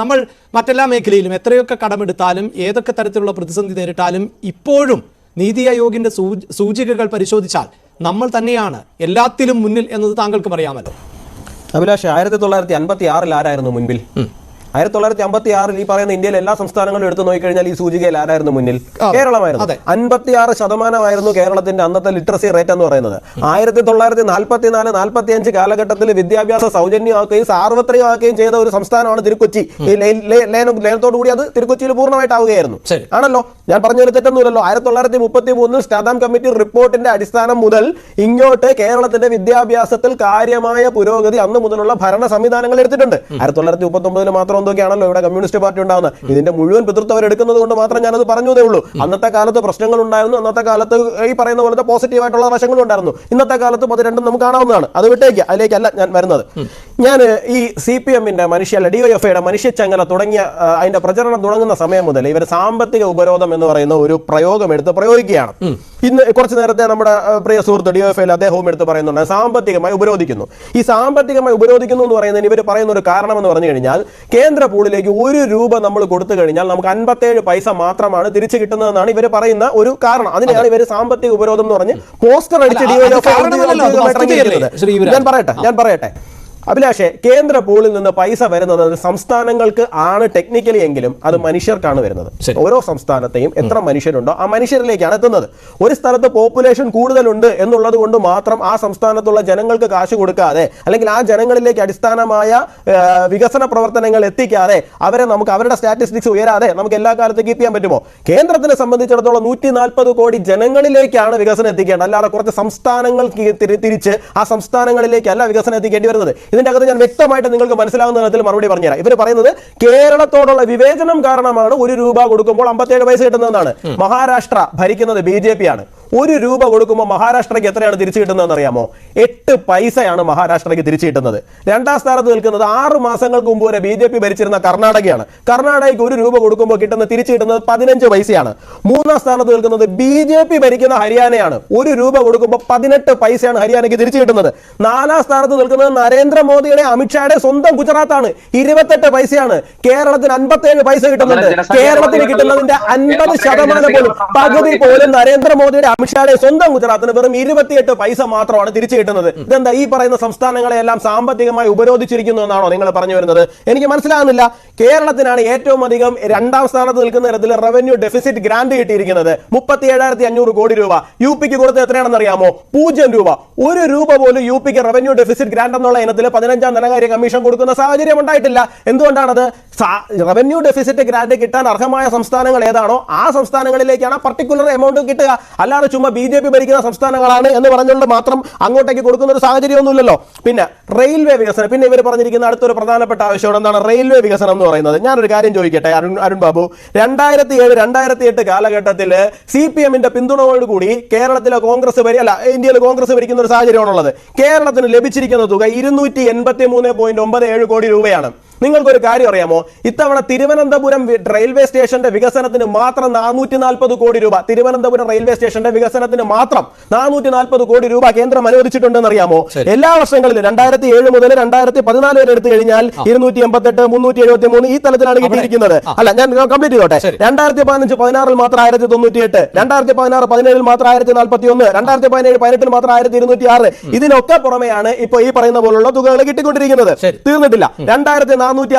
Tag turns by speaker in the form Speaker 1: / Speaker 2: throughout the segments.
Speaker 1: നമ്മൾ മറ്റെല്ലാ മേഖലയിലും എത്രയൊക്കെ കടമെടുത്താലും ഏതൊക്കെ തരത്തിലുള്ള പ്രതിസന്ധി നേരിട്ടാലും ഇപ്പോഴും നീതി ആയോഗിന്റെ സൂചികകൾ പരിശോധിച്ചാൽ നമ്മൾ തന്നെയാണ് എല്ലാത്തിലും മുന്നിൽ എന്നത് താങ്കൾക്ക് പറയാമല്ലോ.
Speaker 2: അഭിലാഷ്, 1956 ആരായിരുന്നു മുൻപിൽ? 1956 ഈ പറയുന്ന ഇന്ത്യയിലെ എല്ലാ സംസ്ഥാനങ്ങളും എടുത്തു നോക്കിക്കഴിഞ്ഞാൽ ഈ സൂചികയിൽ ആരായിരുന്നു മുന്നിൽ? കേരളമായിരുന്നു. 56% കേരളത്തിന്റെ അന്നത്തെ ലിറ്ററസി റേറ്റ് എന്ന് പറയുന്നത്. 1944-45 കാലഘട്ടത്തിൽ വിദ്യാഭ്യാസ സൗജന്യമാക്കുകയും സാർവത്രികമാക്കുകയും ചെയ്ത ഒരു സംസ്ഥാനമാണ് തിരുക്കൊച്ചി. ഈ ലയനത്തോടു കൂടി അത് തിരുക്കൊച്ചിയിൽ പൂർണ്ണമായിട്ടാവുകയായിരുന്നു. ആണല്ലോ, ഞാൻ പറഞ്ഞൊരു തെറ്റൊന്നുമില്ലല്ലോ. 1933 സ്റ്റാദാം കമ്മിറ്റി റിപ്പോർട്ടിന്റെ അടിസ്ഥാനം മുതൽ ഇങ്ങോട്ട് കേരളത്തിന്റെ വിദ്യാഭ്യാസത്തിൽ കാര്യമായ പുരോഗതി അന്ന് മുതലുള്ള ഭരണ സംവിധാനങ്ങൾ എടുത്തിട്ടുണ്ട്. 1939 മാത്രം എന്തൊക്കെയാണല്ലോ ഇവിടെ കമ്മ്യൂണിസ്റ്റ് പാർട്ടി ഉണ്ടാകുന്നത്. ഇതിന്റെ മുഴുവൻ പിതൃത്വം അവരെടുക്കുന്നത് കൊണ്ട് മാത്രം ഞാനത് പറഞ്ഞതേ ഉള്ളൂ. അന്നത്തെ കാലത്ത് പ്രശ്നങ്ങൾ ഉണ്ടായിരുന്നു, അന്നത്തെ കാലത്ത് ഈ പറയുന്ന പോലത്തെ പോസിറ്റീവായിട്ടുള്ള വശങ്ങളും ഉണ്ടായിരുന്നു. ഇന്നത്തെ കാലത്തും അത് രണ്ടും നമുക്ക് കാണാവുന്നതാണ്. അത് വിട്ടേക്ക്, അതിലേക്കല്ല ഞാൻ വരുന്നത്. ഞാൻ ഈ CPM-ന്റെ DYFIയുടെ മനുഷ്യച്ചങ്ങല തുടങ്ങിയ അതിന്റെ പ്രചരണം തുടങ്ങുന്ന സമയം മുതൽ ഇവർ സാമ്പത്തിക ഉപരോധം എന്ന് പറയുന്ന ഒരു പ്രയോഗം എടുത്ത് പ്രയോഗിക്കുകയാണ്. ഇന്ന് കുറച്ച് നേരത്തെ നമ്മുടെ പ്രിയ സുഹൃത്ത് DYFIയിൽ അദ്ദേഹവും എടുത്ത് പറയുന്നുണ്ട് സാമ്പത്തികമായി ഉപരോധിക്കുന്നു. ഈ സാമ്പത്തികമായി ഉപരോധിക്കുന്നു എന്ന് പറയുന്നതിന് ഇവർ പറയുന്ന ഒരു കാരണം എന്ന് പറഞ്ഞു കഴിഞ്ഞാൽ കേന്ദ്ര പൂളിലേക്ക് 1 രൂപ നമ്മൾ കൊടുത്തു കഴിഞ്ഞാൽ നമുക്ക് 57 പൈസ മാത്രമാണ് തിരിച്ചു കിട്ടുന്നതെന്നാണ് ഇവർ പറയുന്ന ഒരു കാരണം. അതിനെയാണ് ഇവർ സാമ്പത്തിക ഉപരോധം എന്ന് പറഞ്ഞ് പോസ്റ്റർ അടിച്ച് ഞാൻ പറയട്ടെ അഭിലാഷേ, കേന്ദ്ര പൂളിൽ നിന്ന് പൈസ വരുന്നത് സംസ്ഥാനങ്ങൾക്ക് ആണ് ടെക്നിക്കലി എങ്കിലും അത് മനുഷ്യർക്കാണ് വരുന്നത്. ഓരോ സംസ്ഥാനത്തെയും എത്ര മനുഷ്യരുണ്ടോ ആ മനുഷ്യരിലേക്കാണ് എത്തുന്നത്. ഒരു സ്ഥലത്ത് പോപ്പുലേഷൻ കൂടുതലുണ്ട് എന്നുള്ളത് കൊണ്ട് മാത്രം ആ സംസ്ഥാനത്തുള്ള ജനങ്ങൾക്ക് കാശ് കൊടുക്കാതെ അല്ലെങ്കിൽ ആ ജനങ്ങളിലേക്ക് അടിസ്ഥാനമായ വികസന പ്രവർത്തനങ്ങൾ എത്തിക്കാതെ നമുക്ക് അവരുടെ സ്റ്റാറ്റിസ്റ്റിക്സ് ഉയരാതെ നമുക്ക് എല്ലാ കാലത്തും കീപ്പ് ചെയ്യാൻ പറ്റുമോ? കേന്ദ്രത്തിനെ സംബന്ധിച്ചിടത്തോളം 140 കോടി ജനങ്ങളിലേക്കാണ് വികസനം എത്തിക്കേണ്ടത്, അല്ലാതെ കുറച്ച് സംസ്ഥാനങ്ങൾ തിരിച്ച് ആ സംസ്ഥാനങ്ങളിലേക്കല്ല വികസനം എത്തിക്കേണ്ടി വരുന്നത്. ഇതിന്റെ അകത്ത് ഞാൻ വ്യക്തമായിട്ട് നിങ്ങൾക്ക് മനസ്സിലാവുന്ന തരത്തിൽ മറുപടി പറഞ്ഞുതരാം. ഇവർ പറയുന്നത് കേരളത്തോടുള്ള വിവേചനം കാരണമാണ് 1 രൂപ കൊടുക്കുമ്പോൾ 57 പൈസ കിട്ടുന്നതെന്നാണ്. മഹാരാഷ്ട്ര ഭരിക്കുന്നത് BJP ആണ്. 1 രൂപ കൊടുക്കുമ്പോൾ മഹാരാഷ്ട്രയ്ക്ക് എത്രയാണ് തിരിച്ചു കിട്ടുന്നതെന്ന് അറിയാമോ? 8 പൈസയാണ് മഹാരാഷ്ട്രയ്ക്ക് തിരിച്ചു കിട്ടുന്നത്. 2ാം സ്ഥാനത്ത് നിൽക്കുന്നത് 6 മാസങ്ങൾക്ക് മുമ്പ് വരെ BJP ഭരിച്ചിരുന്ന കർണാടകയാണ്. കർണാടകയ്ക്ക് 1 രൂപ കൊടുക്കുമ്പോൾ തിരിച്ചു കിട്ടുന്നത് 15 പൈസയാണ്. 3ാം സ്ഥാനത്ത് നിൽക്കുന്നത് BJP ഭരിക്കുന്ന ഹരിയാനയാണ്. 1 രൂപ കൊടുക്കുമ്പോൾ 18 പൈസയാണ് ഹരിയാനയ്ക്ക് തിരിച്ചു കിട്ടുന്നത്. 4ാം സ്ഥാനത്ത് നിൽക്കുന്നത് നരേന്ദ്രമോദിയുടെ അമിത്ഷായുടെ സ്വന്തം ഗുജറാത്താണ്. 28 പൈസയാണ്. കേരളത്തിന് 57 പൈസ കിട്ടുന്നുണ്ട്. കേരളത്തിന് കിട്ടുന്നതിന്റെ 50% പോലും, പകുതി പോലും നരേന്ദ്രമോദിയുടെ അമിത്ഷായുടെ സ്വന്തം ഗുജറാത്തിന് വെറും 28 പൈസ മാത്രമാണ് തിരിച്ചു കിട്ടുന്നത്. ഇതെന്താ ഈ പറയുന്ന സംസ്ഥാനങ്ങളെല്ലാം സാമ്പത്തികമായി ഉപരോധിച്ചിരിക്കുന്നു എന്നാണോ നിങ്ങൾ പറഞ്ഞു വരുന്നത്? എനിക്ക് മനസ്സിലാകുന്നില്ല. കേരളത്തിനാണ് ഏറ്റവും അധികം 2ാം സ്ഥാനത്ത് നിൽക്കുന്ന തരത്തിൽ റവന്യൂ ഡെഫിസിറ്റ് ഗ്രാന്റ് കിട്ടിയിരിക്കുന്നത് 37,500 കോടി രൂപ. UP-ക്ക് കൊടുത്തത് എത്രയാണെന്ന് അറിയാമോ? 0 രൂപ. 1 രൂപ പോലും UP-ക്ക് റവന്യൂ ഡെഫിസിറ്റ് ഗ്രാന്റ് എന്നുള്ള ഇനത്തിൽ 15ാം ധനകാര്യ കമ്മീഷൻ കൊടുക്കുന്ന സാഹചര്യം ഉണ്ടായിട്ടില്ല. എന്തുകൊണ്ടാണത്? റവന്യൂ ഡെഫിസിറ്റ് ഗ്രാന്റ് കിട്ടാൻ അർഹമായ സംസ്ഥാനങ്ങൾ ഏതാണോ ആ സംസ്ഥാനങ്ങളിലേക്കാണ് പർട്ടിക്കുലർ എമൗണ്ട് കിട്ടുക. അല്ലാതെ ചുമ്മാ BJP ഭരിക്കുന്ന സംസ്ഥാനങ്ങളാണ് എന്ന് പറഞ്ഞുകൊണ്ട് മാത്രം അങ്ങോട്ടേക്ക് കൊടുക്കുന്ന ഒരു സാഹചര്യമൊന്നുമില്ലല്ലോ. പിന്നെ റെയിൽവേ വികസനം, പിന്നെ ഇവർ പറഞ്ഞിരിക്കുന്ന അടുത്തൊരു പ്രധാനപ്പെട്ട ആവശ്യമാണ് എന്താണ് റെയിൽവേ വികസനം എന്ന് പറയുന്നത്. ഞാനൊരു കാര്യം ചോദിക്കട്ടെ അരുൺ ബാബു, 2007-2008 കാലഘട്ടത്തിൽ CPM-ന്റെ പിന്തുണയോടുകൂടി കേരളത്തിലെ ഇന്ത്യയിൽ കോൺഗ്രസ് ഭരിക്കുന്ന ഒരു സാഹചര്യമാണുള്ളത്. കേരളത്തിന് ലഭിച്ചിരിക്കുന്ന തുക 283.97 കോടി രൂപയാണ്. നിങ്ങൾക്കൊരു കാര്യം അറിയാമോ? ഇത്തവണ തിരുവനന്തപുരം റെയിൽവേ സ്റ്റേഷന്റെ വികസനത്തിന് മാത്രം 440 കോടി രൂപ, തിരുവനന്തപുരം റെയിൽവേ സ്റ്റേഷന്റെ വികസനത്തിന് മാത്രം 440 കോടി രൂപ കേന്ദ്രം അനുവദിച്ചിട്ടുണ്ടെന്ന് അറിയാമോ? എല്ലാ വർഷങ്ങളിലും 2007 മുതൽ 2014 വരെ എടുത്തു കഴിഞ്ഞാൽ 288, 373 ഈ തലത്തിലാണ് കിട്ടിയിരിക്കുന്നത്. അല്ല, ഞാൻ കംപ്ലീറ്റ് ചെയ്തോട്ടെ. 2015-16 മാത്രം 1098, 2016-17 മാത്രം 1041, 2017-18 മാത്രം 1206. ഇതിനൊക്കെ പുറമെയാണ് ഇപ്പൊ ഈ പറയുന്ന പോലുള്ള തുകകൾ കിട്ടിക്കൊണ്ടിരിക്കുന്നത്. തീർന്നിട്ടില്ല. 460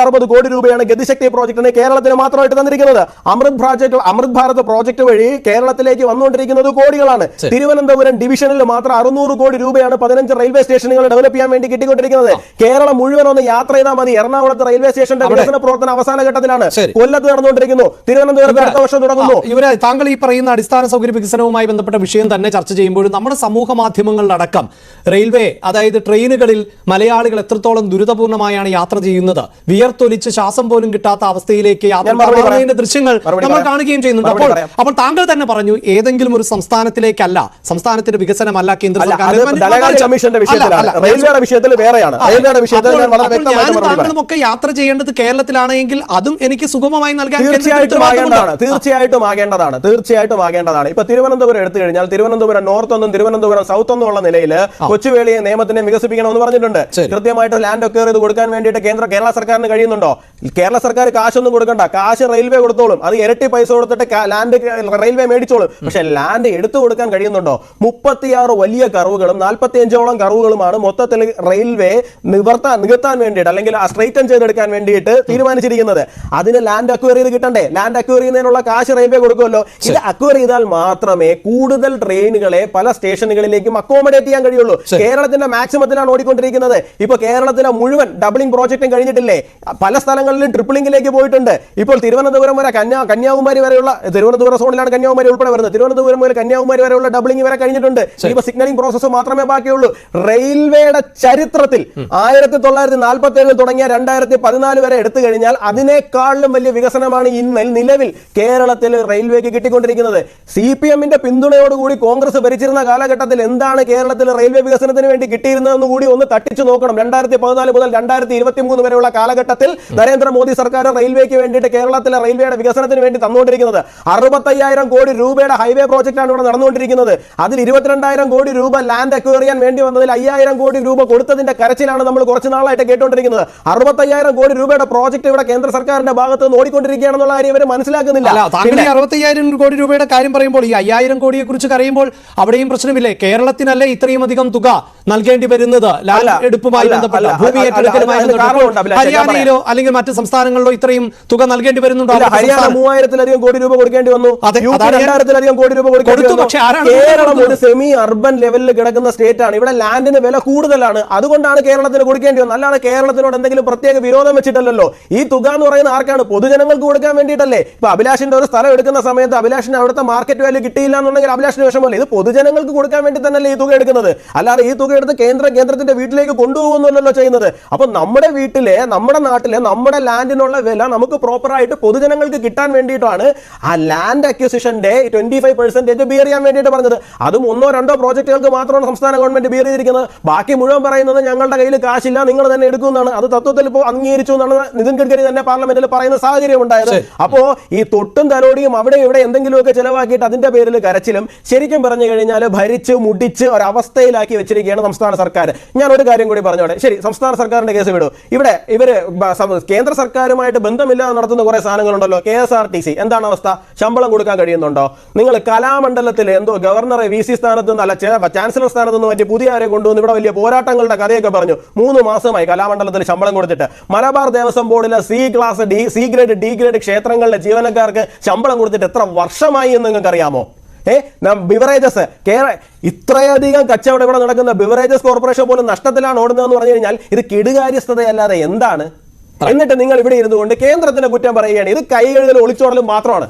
Speaker 2: കോടി രൂപയാണ് ഗതിശക്തി പ്രോജക്ടിന് കേരളത്തിന് മാത്രമായിട്ട് തന്നിരിക്കുന്നത്. അമൃത് ഭാരത് പ്രോജക്ട് വഴി കേരളത്തിലേക്ക് വന്നുകൊണ്ടിരിക്കുന്നത് കോടികളാണ്. തിരുവനന്തപുരം ഡിവിഷനിൽ മാത്രം 600 കോടി രൂപയാണ് 15 റെയിൽവേ സ്റ്റേഷനുകൾ ഡെവലപ്പ് ചെയ്യാൻ വേണ്ടി കിട്ടിക്കൊണ്ടിരിക്കുന്നത്. കേരളം മുഴുവൻ ഒന്ന് യാത്ര ചെയ്താൽ മതി. എറണാകുളത്ത് റെയിൽവേ സ്റ്റേഷന്റെ വികസന പ്രവർത്തനം അവസാന ഘട്ടത്തിലാണ്. കൊല്ലത്ത് നടന്നുകൊണ്ടിരിക്കുന്നു. തിരുവനന്തപുരത്ത് അടുത്ത വർഷം തുടങ്ങുന്നു.
Speaker 1: താങ്കൾ ഈ പറയുന്ന അടിസ്ഥാന സൗകര്യ വികസനവുമായി ബന്ധപ്പെട്ട വിഷയം തന്നെ ചർച്ച ചെയ്യുമ്പോഴും നമ്മുടെ സമൂഹ മാധ്യമങ്ങളിലടക്കം റെയിൽവേ, അതായത് ട്രെയിനുകളിൽ മലയാളികൾ എത്രത്തോളം ദുരിതപൂർണ്ണമായാണ് യാത്ര ചെയ്യുന്നത്, വിയർത്തൊലിച്ച് ശ്വാസം പോലും കിട്ടാത്ത അവസ്ഥയിലേക്ക് യാത്ര ദൃശ്യങ്ങൾ നമ്മൾ കാണുകയും ചെയ്യുന്നുണ്ട്. അപ്പോൾ താങ്കൾ തന്നെ പറഞ്ഞു ഏതെങ്കിലും ഒരു സംസ്ഥാനത്തിലേക്കല്ല, സംസ്ഥാനത്തിന്റെ വികസനമല്ല കേന്ദ്ര താങ്കളുമൊക്കെ യാത്ര ചെയ്യേണ്ടത് കേരളത്തിലാണെങ്കിൽ അതും എനിക്ക് സുഗമമായി നൽകാൻ
Speaker 2: തീർച്ചയായിട്ടും ആകേണ്ടതാണ്. ഇപ്പൊ തിരുവനന്തപുരം എടുത്തു കഴിഞ്ഞാൽ തിരുവനന്തപുരം നോർത്ത് ഒന്നും തിരുവനന്തപുരം സൗത്ത് ഒന്നും ഉള്ള നിലയിൽ കൊച്ചുവേളിയെ നിയമത്തിനെ വികസിപ്പിക്കണമെന്ന് പറഞ്ഞിട്ടുണ്ട്. കൃത്യമായിട്ട് ലാൻഡ് ഒക്കെ കൊടുക്കാൻ വേണ്ടിയിട്ട് കേരള സർക്കാർ സർക്കാരിന് കഴിയുന്നുണ്ടോ? കേരള സർക്കാർ കാശൊന്നും കൊടുക്കണ്ട, കാശ് റെയിൽവേ കൊടുത്തോളും, അത് ഇരട്ടി പൈസ കൊടുത്തിട്ട് ലാൻഡ് റെയിൽവേ മേടിച്ചോളും. പക്ഷെ ലാൻഡ് എടുത്തു കൊടുക്കാൻ കഴിയുന്നുണ്ടോ? 36 വലിയ കർവുകളും 45ഓളം കർവുകളുമാണ് മൊത്തത്തിൽ റെയിൽവേ നികത്താൻ വേണ്ടിയിട്ട്, അല്ലെങ്കിൽ ആ സ്ട്രൈറ്റൻ ചെയ്തെടുക്കാൻ വേണ്ടിയിട്ട് തീരുമാനിച്ചിരിക്കുന്നത്. അതിന് ലാൻഡ് അക്വയർ ചെയ്ത് കിട്ടണ്ടേ? ലാൻഡ് അക്വയർ ചെയ്യുന്നതിനുള്ള കാശ് റെയിൽവേ കൊടുക്കുമല്ലോ. ഇത് അക്വയർ ചെയ്താൽ മാത്രമേ കൂടുതൽ ട്രെയിനുകളെ പല സ്റ്റേഷനുകളിലേക്കും അക്കോമഡേറ്റ് ചെയ്യാൻ കഴിയുള്ളൂ. കേരളത്തിന്റെ മാക്സിമത്തിലാണ് ഓടിക്കൊണ്ടിരിക്കുന്നത്. ഇപ്പൊ കേരളത്തിലെ മുഴുവൻ ഡബിളിംഗ് പ്രോജക്റ്റും കഴിഞ്ഞിട്ടില്ലേ? പല സ്ഥലങ്ങളിലും ട്രിപ്പിളിംഗിലേക്ക് പോയിട്ടുണ്ട്. ഇപ്പോൾ തിരുവനന്തപുരം വരെ കന്യാകുമാരി വരെയുള്ള, തിരുവനന്തപുരം സോണിലാണ് കന്യാകുമാരി ഉൾപ്പെടെ വരുന്നത്, തിരുവനന്തപുരം മുതൽ കന്യാകുമാരി വരെയുള്ള ഡബിളിംഗ് വരെ കഴിഞ്ഞിട്ടുണ്ട്. ഇപ്പൊ സിഗ്നലിംഗ് പ്രോസസ് മാത്രമേ ബാക്കിയുള്ളൂ. റെയിൽവേയുടെ ചരിത്രത്തിൽ 1947 തുടങ്ങിയ 2014 വരെ എടുത്തു കഴിഞ്ഞാൽ അതിനേക്കാളും വലിയ വികസനമാണ് നിലവിൽ കേരളത്തിൽ റെയിൽവേക്ക് കിട്ടിക്കൊണ്ടിരിക്കുന്നത്. CPM-ന്റെ പിന്തുണയോടുകൂടി കോൺഗ്രസ് ഭരിച്ചിരുന്ന കാലഘട്ടത്തിൽ എന്താണ് കേരളത്തിൽ റെയിൽവേ വികസനത്തിന് വേണ്ടി കിട്ടിയിരുന്നതെന്ന് കൂടി ഒന്ന് തട്ടിച്ചു നോക്കണം. 2014 മുതൽ 2023 വരെയുള്ള കാലഘട്ടത്തിൽ നരേന്ദ്രമോദി സർക്കാർ റെയിൽവേക്ക് വേണ്ടിയിട്ട് കേരളത്തിലെ റെയിൽവേയുടെ വികസനത്തിന് വേണ്ടി തന്നുകൊണ്ടിരിക്കുന്നത് 65,000 കോടി രൂപയുടെ ഹൈവേ പ്രോജക്റ്റാണ് ഇവിടെ നടന്നുകൊണ്ടിരിക്കുന്നത്. അതിൽ 22,000 കോടി രൂപ ലാൻഡ് അക്വയർ ചെയ്യാൻ വേണ്ടി വന്നതിൽ 5,000 കോടി രൂപ കൊടുത്തതിന്റെ കരച്ചിലാണ് നമ്മൾ കുറച്ച് നാളായിട്ട് കേട്ടുകൊണ്ടിരിക്കുന്നത്. 65,000 കോടി രൂപയുടെ പ്രോജക്റ്റ് ഇവിടെ കേന്ദ്ര സർക്കാരിന്റെ ഭാഗത്ത് നിന്ന് ഓടിക്കൊണ്ടിരിക്കുകയാണെന്നുള്ള കാര്യം ഇവർ മനസ്സിലാക്കുന്നില്ല.
Speaker 1: 65,000 കോടി രൂപയുടെ കാര്യം പറയുമ്പോൾ ഈ 5,000 കോടിയെ കുറിച്ച് പറയുമ്പോൾ അവിടെയും പ്രശ്നമില്ലേ? കേരളത്തിനല്ലേ ഇത്രയും അധികം തുക നൽകേണ്ടി വരുന്നത് ലാൻഡ് എടുപ്പുമായി ബന്ധപ്പെട്ട ഭൂമി ഏറ്റെടുക്കലുമായി ബന്ധപ്പെട്ട ഹരിയാനയിലോ അല്ലെങ്കിൽ മറ്റ് സംസ്ഥാനങ്ങളിലോ ഇത്രയും തുക നൽകേണ്ടി വരുന്നുണ്ടോ?
Speaker 2: ഹരിയാന 3,000-ലധികം കോടി രൂപ കൊടുക്കേണ്ടി വന്നു, 2,000-ലധികം കോടി രൂപ കൊടുക്കേണ്ടി വന്നു. കേരളം ഒരു സെമി അർബൻ ലെവലിൽ കിടക്കുന്ന സ്റ്റേറ്റ് ആണ്. ഇവിടെ ലാൻഡിന് വില കൂടുതലാണ്, അതുകൊണ്ടാണ് കേരളത്തിന് കൊടുക്കേണ്ടി വന്നത്. അല്ലാതെ കേരളത്തിനോട് എന്തെങ്കിലും പ്രത്യേക വിരോധം വെച്ചിട്ടല്ലോ. ഈ തുക എന്ന് പറയുന്ന ആർക്കാണ്? പൊതുജനങ്ങൾക്ക് കൊടുക്കാൻ വേണ്ടിയിട്ടല്ലേ. ഇപ്പൊ അഭിലാഷിന്റെ ഒരു സ്ഥലം എടുക്കുന്ന സമയത്ത് അഭിലാഷിന് അവിടുത്തെ മാർക്കറ്റ് വാല്യൂ കിട്ടിയില്ല എന്നുണ്ടെങ്കിൽ അഭിലാഷിന് വിഷമമല്ലേ? ഇത് പൊതുജനങ്ങൾക്ക് കൊടുക്കാൻ വേണ്ടി തന്നെയല്ലേ ഈ തുക എടുക്കുന്നത്. അല്ലാതെ ഈ തുക എടുത്ത് കേന്ദ്രത്തിന്റെ വീട്ടിലേക്ക് കൊണ്ടുപോകുന്നല്ലോ ചെയ്യുന്നത്. അപ്പൊ നമ്മുടെ വീട്ടിലെ, നമ്മുടെ നാട്ടിലെ, നമ്മുടെ ലാൻഡിനുള്ള വില നമുക്ക് പ്രോപ്പറായിട്ട് പൊതുജനങ്ങൾക്ക് കിട്ടാൻ വേണ്ടിയിട്ടാണ് ആ ലാൻഡ് അക്വിസിഷന്റെ 25% ബിയർ ചെയ്യാൻ വേണ്ടിയിട്ട് പറഞ്ഞത്. അതും 1-2 പ്രോജക്റ്റുകൾക്ക് മാത്രമാണ് സംസ്ഥാന ഗവൺമെന്റ് ബിയർ ചെയ്തിരിക്കുന്നത്. ബാക്കി മുഴുവൻ പറയുന്നത് ഞങ്ങളുടെ കയ്യിൽ കാശില്ല, നിങ്ങൾ തന്നെ എടുക്കുമെന്നാണ്. അത് തത്വത്തിൽ ഇപ്പോൾ അംഗീകരിച്ചു എന്നാണ് നിതിൻ ഗഡ്കരി തന്നെ പാർലമെന്റിൽ പറയുന്ന സാഹചര്യം ഉണ്ടായത്. അപ്പോ ഈ തൊട്ടും തലോടിയും അവിടെ ഇവിടെ എന്തെങ്കിലുമൊക്കെ ചെലവാക്കിയിട്ട് അതിന്റെ പേരിൽ കരച്ചിലും ശരിക്കും പറഞ്ഞു കഴിഞ്ഞാൽ ഭരിച്ച് മുടിച്ച് ഒരവസ്ഥയിലാക്കി വെച്ചിരിക്കുകയാണ് സംസ്ഥാന സർക്കാർ. ഞാൻ ഒരു കാര്യം കൂടി പറഞ്ഞോടെ, ശരി, സംസ്ഥാന സർക്കാരിന്റെ കേസ് വിടും. ഇവിടെ ഇവര് കേന്ദ്ര സർക്കാരുമായിട്ട് ബന്ധമില്ലാതെ നടത്തുന്ന കുറെ സാധനങ്ങളുണ്ടല്ലോ. KSRTC എന്താണ് അവസ്ഥ? ശമ്പളം കൊടുക്കാൻ കഴിയുന്നുണ്ടോ? നിങ്ങൾ കലാമണ്ഡലത്തിൽ എന്തോ ഗവർണറെ VC സ്ഥാനത്ത് നിന്ന്, അല്ല ചാൻസലർ സ്ഥാനത്ത് നിന്ന് മറ്റേ പുതിയ ആരെ കൊണ്ടുവന്ന് ഇവിടെ വലിയ പോരാട്ടങ്ങളുടെ കഥയൊക്കെ പറഞ്ഞു. 3 മാസമായി കലാമണ്ഡലത്തിൽ ശമ്പളം കൊടുത്തിട്ട്. മലബാർ ദേവസ്വം ബോർഡിലെ C ഗ്രേഡ് D ഗ്രേഡ് ക്ഷേത്രങ്ങളിലെ ജീവനക്കാർക്ക് ശമ്പളം കൊടുത്തിട്ട് എത്ര വർഷമായി എന്ന് നിങ്ങൾക്ക് അറിയാമോ? ബിവറേജസ് ഇത്രയധികം കച്ചവടം ഇവിടെ നടക്കുന്ന ബിവറേജസ് കോർപ്പറേഷൻ പോലും നഷ്ടത്തിലാണ് ഓടുന്നതെന്ന് പറഞ്ഞു കഴിഞ്ഞാൽ ഇത് കെടുകാര്യസ്ഥതയല്ലാതെ എന്താണ്? എന്നിട്ട് നിങ്ങൾ ഇവിടെ ഇരുന്നുകൊണ്ട് കേന്ദ്രത്തിന്റെ കുറ്റം പറയുകയാണ്. ഇത് കൈകഴുകലും ഒളിച്ചോടലും മാത്രമാണ്.